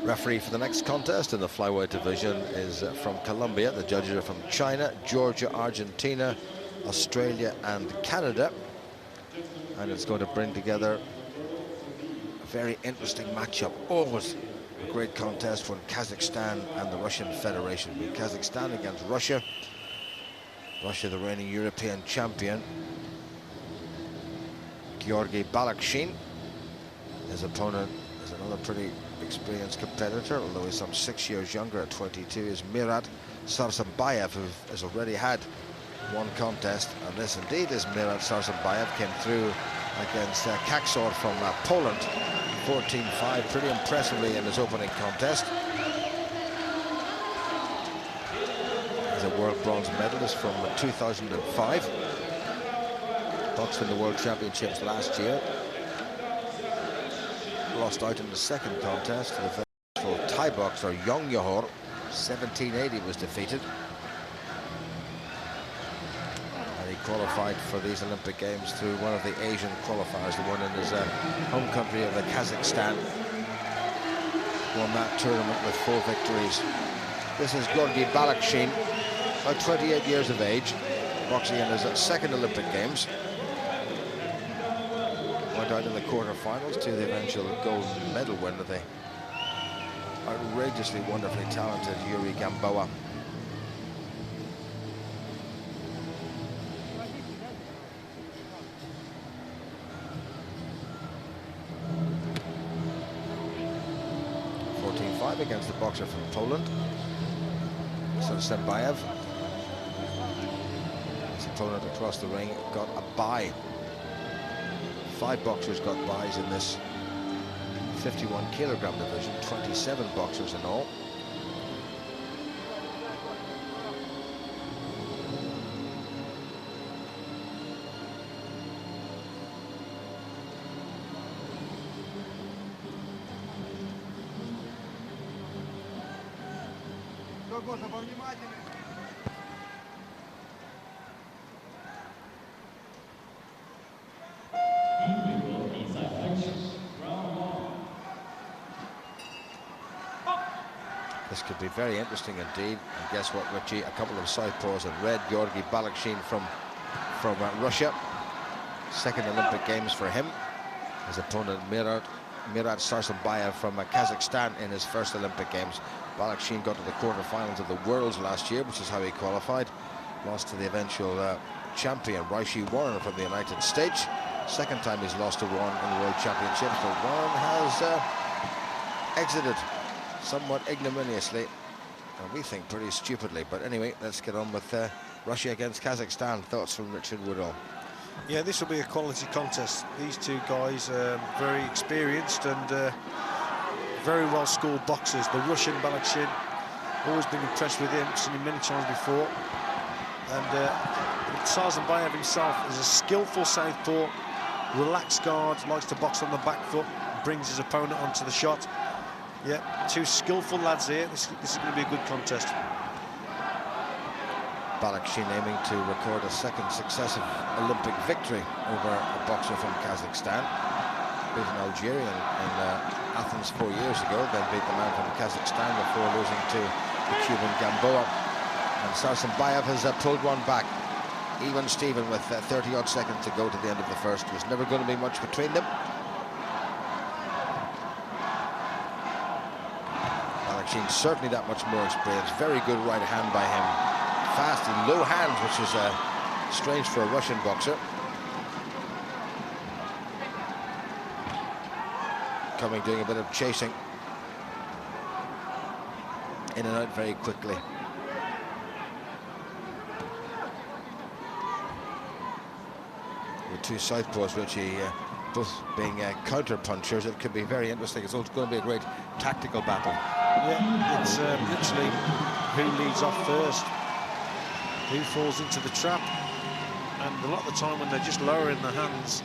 Referee for the next contest in the flyweight division is from Colombia. The judges are from China, Georgia, Argentina, Australia and Canada. And it's going to bring together a very interesting matchup. Always a great contest when Kazakhstan and the Russian Federation. Kazakhstan against Russia. Russia, the reigning European champion. Georgий Balakshin. His opponent is another pretty experienced competitor, although he's some 6 years younger at 22, is Mirat Sarsembayev, who has already had one contest, and this indeed is Mirat Sarsembayev. Came through against KAZ from Poland, 14-5, pretty impressively in his opening contest. He's a world bronze medalist from 2005. Boxed in the World Championships last year. Lost out in the second contest to the venerable Thai boxer Yong Yahor. 1780 was defeated. And he qualified for these Olympic Games through one of the Asian qualifiers, the one in his home country of the Kazakhstan. Won that tournament with 4 victories. This is Georgий Balakshin, about 28 years of age, boxing in his second Olympic Games. Went out in the quarterfinals to the eventual gold medal winner, the outrageously wonderfully talented Yuri Gamboa. Against the boxer from Poland, Sarsembayev. His opponent across the ring got a bye. 5 boxers got byes in this 51-kilogram division, 27 boxers in all. This could be very interesting indeed. And guess what, Richie? A couple of southpaws in red. Georgий Balakshin from Russia. Second Olympic Games for him. His opponent Mirat Sarsembayev from Kazakhstan in his first Olympic Games. Balakshin got to the quarterfinals of the Worlds last year, which is how he qualified. Lost to the eventual champion, Rishi Warren from the United States. Second time he's lost to Warren in the World Championships. So Warren has exited somewhat ignominiously, and we think pretty stupidly. But anyway, let's get on with Russia against Kazakhstan. Thoughts from Richard Woodall? Yeah, this will be a quality contest. These two guys are very experienced and very well-schooled boxers. The Russian Balakshin, always been impressed with him, seen him many times before. And Sarsembayev himself is a skillful southpaw, relaxed guard, likes to box on the back foot, brings his opponent onto the shot. Yeah, two skillful lads here. This is going to be a good contest. Balakshin aiming to record a second successive Olympic victory over a boxer from Kazakhstan. Beat an Algerian in Athens 4 years ago, then beat the man from Kazakhstan before losing to the Cuban Gamboa. And Sarsembayev has pulled one back. Even Steven with 30-odd seconds to go to the end of the first. There's never going to be much between them. Balakshin certainly that much more experienced. Very good right hand by him. Fast and low hands, which is strange for a Russian boxer. Coming, doing a bit of chasing. In and out very quickly. The two southpaws, Richie, both being counter punchers, it could be very interesting. It's also going to be a great tactical battle. Yeah, it's literally who leads off first, who falls into the trap. And a lot of the time when they're just lowering the hands,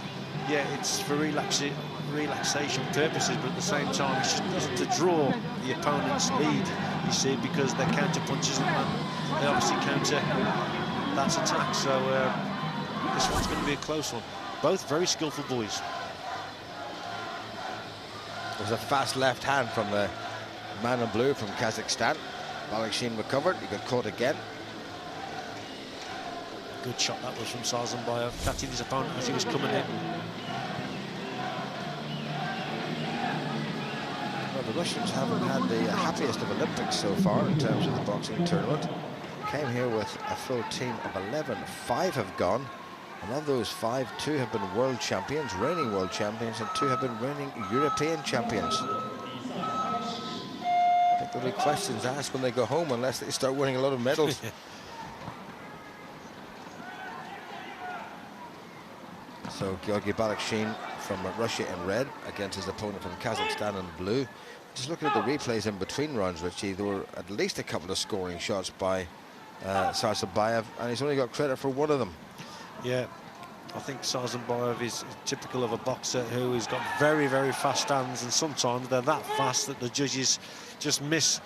yeah, it's for relaxation purposes, but at the same time it's just to draw the opponent's lead, you see, because they're counter punches and they obviously counter that attack. So this one's going to be a close one. Both very skillful boys. There's a fast left hand from the man in blue from Kazakhstan. Balakshin recovered, he got caught again. Good shot that was from Sarsembayev, catching his opponent as he was coming in. Well, the Russians haven't had the happiest of Olympics so far in terms of the boxing tournament. Came here with a full team of 11. 5 have gone, and of those 5, 2 have been world champions, reigning world champions, and 2 have been reigning European champions. I think there'll be questions asked when they go home unless they start winning a lot of medals. So Georgy Balakshin from Russia in red against his opponent from Kazakhstan in blue. Just looking at the replays in between rounds, Richie, there were at least a couple of scoring shots by Sarsembayev, and he's only got credit for one of them. Yeah, I think Sarsembayev is typical of a boxer who has got very, very fast hands, and sometimes they're that fast that the judges just miss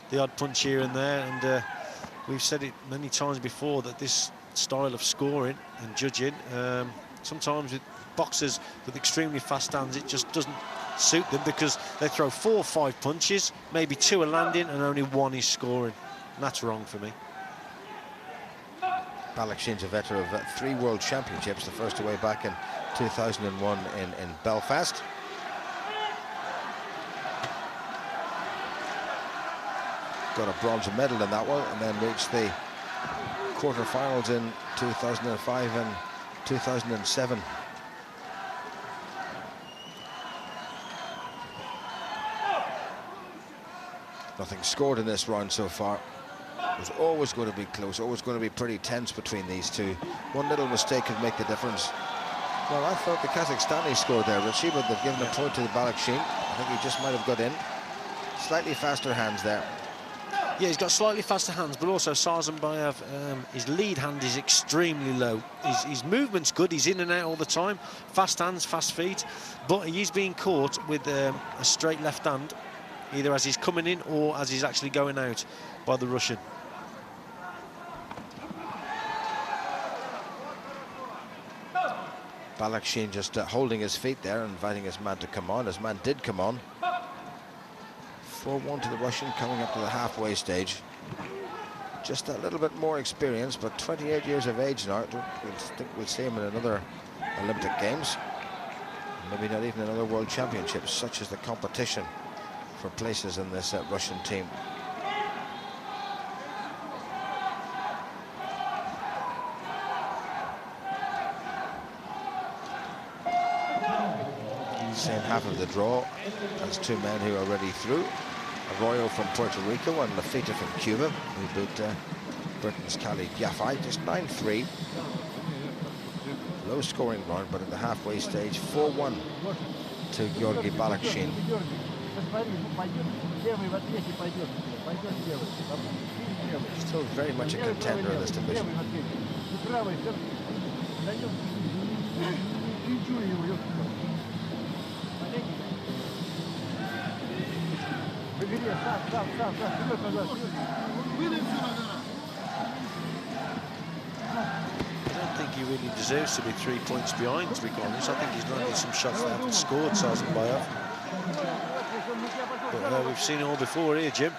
the odd punch here and there. And we've said it many times before that this style of scoring and judging, sometimes with boxers with extremely fast hands, it just doesn't suit them, because they throw 4 or 5 punches, maybe 2 are landing and only 1 is scoring. And that's wrong for me. Balakshin's a veteran of 3 world championships, the first away back in 2001 in Belfast. Got a bronze medal in that one, and then reached the quarterfinals in 2005 and 2007. Nothing scored in this round so far. It was always going to be close, always going to be pretty tense between these two. One little mistake could make the difference. Well, I thought the Kazakhstani scored there, Richie, but they've given a point to the Balakshin. I think he just might have got in. Slightly faster hands there. Yeah, he's got slightly faster hands, but also Sarsembayev, his lead hand is extremely low. His movement's good, he's in and out all the time. Fast hands, fast feet, but he's being caught with a straight left hand, either as he's coming in or as he's actually going out by the Russian. Balakshin just holding his feet there, inviting his man to come on. His man did come on. 4-1 to the Russian, coming up to the halfway stage. Just a little bit more experience, but 28 years of age now. I don't think we'll see him in another Olympic Games. Maybe not even another World Championship, such as the competition for places in this Russian team. Same half of the draw as 2 men who are already through. Arroyo from Puerto Rico and Lafita from Cuba, who beat Britain's Khalid Yafai, just 9-3. Low scoring round, but at the halfway stage, 4-1 to Georgy Balakshin. Still very much a contender in this division. I don't think he really deserves to be 3 points behind, to be honest. I think he's landed some shots that haven't scored, Sarsembayev. But we've seen it all before here, Jim.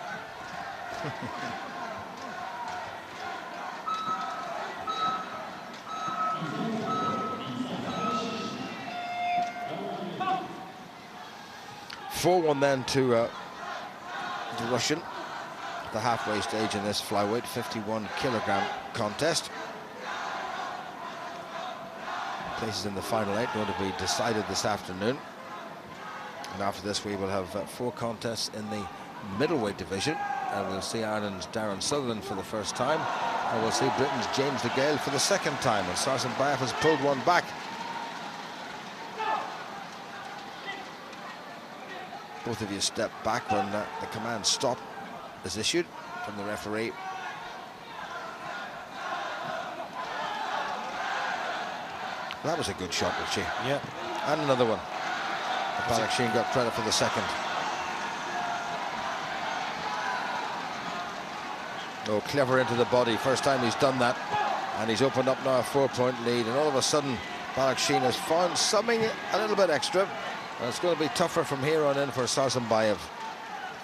(4-1) then to the Russian, the halfway stage in this flyweight 51-kilogram contest. Places in the final 8 going to be decided this afternoon. And after this we will have 4 contests in the middleweight division, and we'll see Ireland's Darren Sutherland for the first time, and we'll see Britain's James DeGale for the second time, and Sarsembayev has pulled one back. Both of you step back when the command stop is issued from the referee. That was a good shot, Richie. Yeah. And another one. Balakshin got credit for the second. Oh, clever into the body. First time he's done that. And he's opened up now a 4-point lead. And all of a sudden, Balakshin has found something a little bit extra. And it's going to be tougher from here on in for Sarsembayev.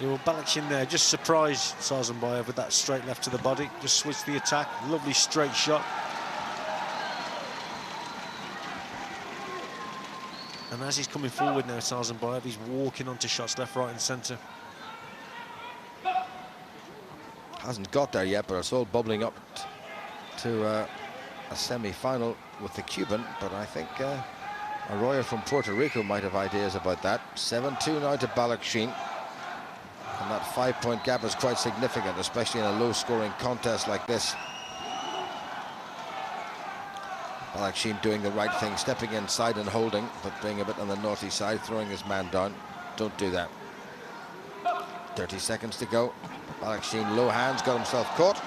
Yeah, well, Balakshin there just surprised Sarsembayev with that straight left to the body. Just switched the attack. Lovely straight shot. And as he's coming forward now, Sarsembayev, he's walking onto shots left, right and centre. Hasn't got there yet, but it's all bubbling up to a semi-final with the Cuban. But I think Arroyo from Puerto Rico might have ideas about that. 7-2 now to Balakshin. And that 5-point gap is quite significant, especially in a low-scoring contest like this. Balakshin doing the right thing, stepping inside and holding, but being a bit on the naughty side, throwing his man down. Don't do that. 30 seconds to go. Balakshin, low hands, got himself caught.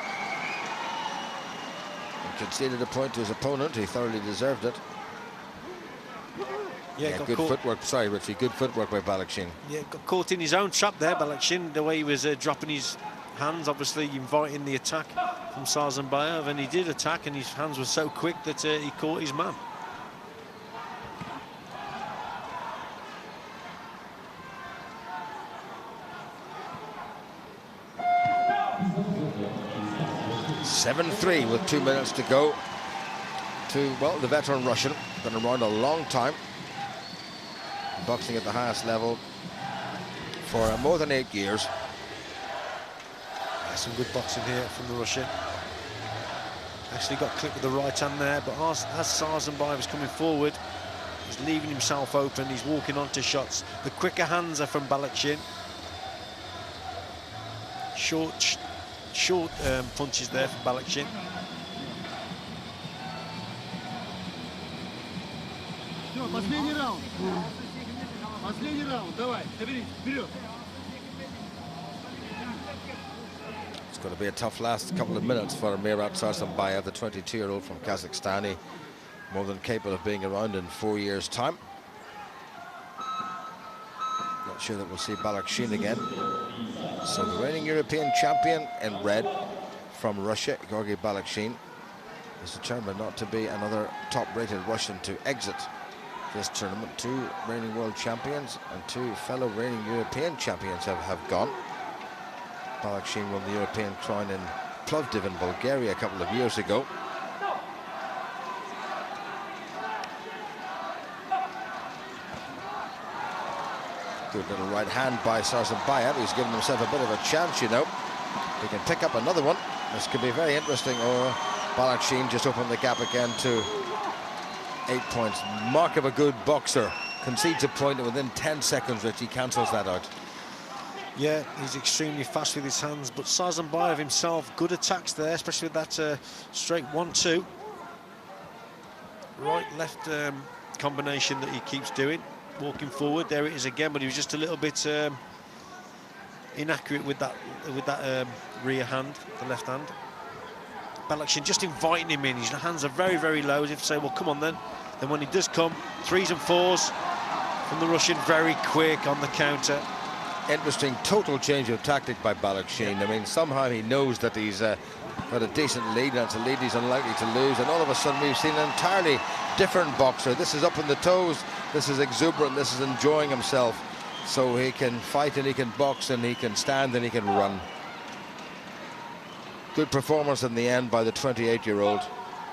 And conceded a point to his opponent. He thoroughly deserved it. Yeah, good caught. Footwork. Sorry, Richie. Good footwork by Balakshin. Yeah, got caught in his own trap there, Balakshin. The way he was dropping his hands, obviously inviting the attack from Sarsembayev, and he did attack, and his hands were so quick that he caught his man. (7-3) with 2 minutes to go. To, well, the veteran Russian, been around a long time, boxing at the highest level for more than 8 years. Some good boxing here from the Russian. Actually got clipped with the right hand there, but as Sarsembayev is coming forward, he's leaving himself open, he's walking onto shots. The quicker hands are from Balakshin. Short punches there from Balakshin. Последний раунд. Последний раунд. Давай, соберись, вперед. It's going to be a tough last couple of minutes for Mirat Sarsembayev, the 22-year-old from Kazakhstan. He more than capable of being around in 4 years' time. Not sure that we'll see Balakshin again. So the reigning European champion in red from Russia, Georgy Balakshin, is determined not to be another top-rated Russian to exit this tournament. 2 reigning world champions and 2 fellow reigning European champions have gone. Balakshin won the European crown in Plovdiv in Bulgaria a couple of years ago. Good little right hand by Sarsembayev. He's given himself a bit of a chance, you know. He can pick up another one. This could be very interesting. Or Balakshin just opened the gap again to 8 points. Mark of a good boxer. Concedes a point and within 10 seconds, Richie cancels that out. Yeah, he's extremely fast with his hands, but Sarsembayev himself, good attacks there, especially with that straight 1-2. Right-left combination that he keeps doing. Walking forward, there it is again, but he was just a little bit inaccurate with that rear hand, the left hand. Balakshin just inviting him in. His hands are very, very low, as if to say, well, come on then. Then when he does come, 3s and 4s from the Russian, very quick on the counter. Interesting total change of tactic by Balakshin. I mean, somehow he knows that he's got a decent lead, and it's a lead he's unlikely to lose, and all of a sudden we've seen an entirely different boxer. This is up in the toes, this is exuberant, this is enjoying himself. So he can fight and he can box and he can stand and he can run. Good performance in the end by the 28-year-old.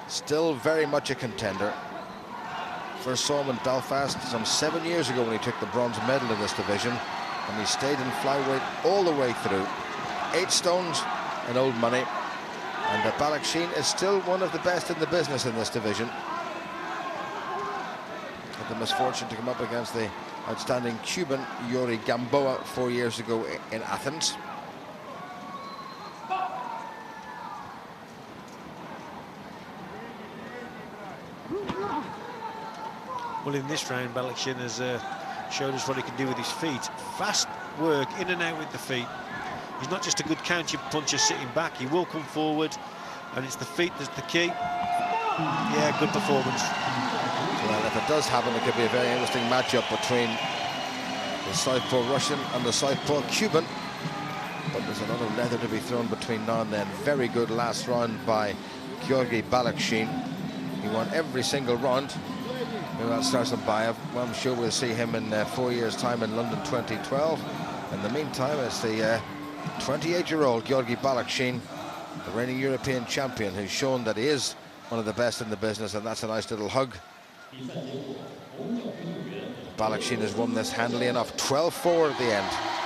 Still very much a contender. First saw him in Belfast some 7 years ago when he took the bronze medal in this division. And he stayed in flyweight all the way through. 8 stones and old money. And Balakshin is still one of the best in the business in this division. Had the misfortune to come up against the outstanding Cuban Yuri Gamboa 4 years ago in Athens. Well, in this round, Balakshin has showed us what he can do with his feet. Fast work, in and out with the feet. He's not just a good counter puncher sitting back. He will come forward, and it's the feet that's the key. Yeah, good performance. Well, if it does happen, it could be a very interesting matchup between the southpaw Russian and the southpaw Cuban. But there's a lot of leather to be thrown between now and then. Very good last round by Georgy Balakshin. He won every single round. Mirat Sarsembayev, well, I'm sure we'll see him in 4 years' time in London 2012. In the meantime, it's the 28-year-old Georgy Balakshin, the reigning European champion, who's shown that he is one of the best in the business, and that's a nice little hug. Balakshin has won this handily enough, 12-4 at the end.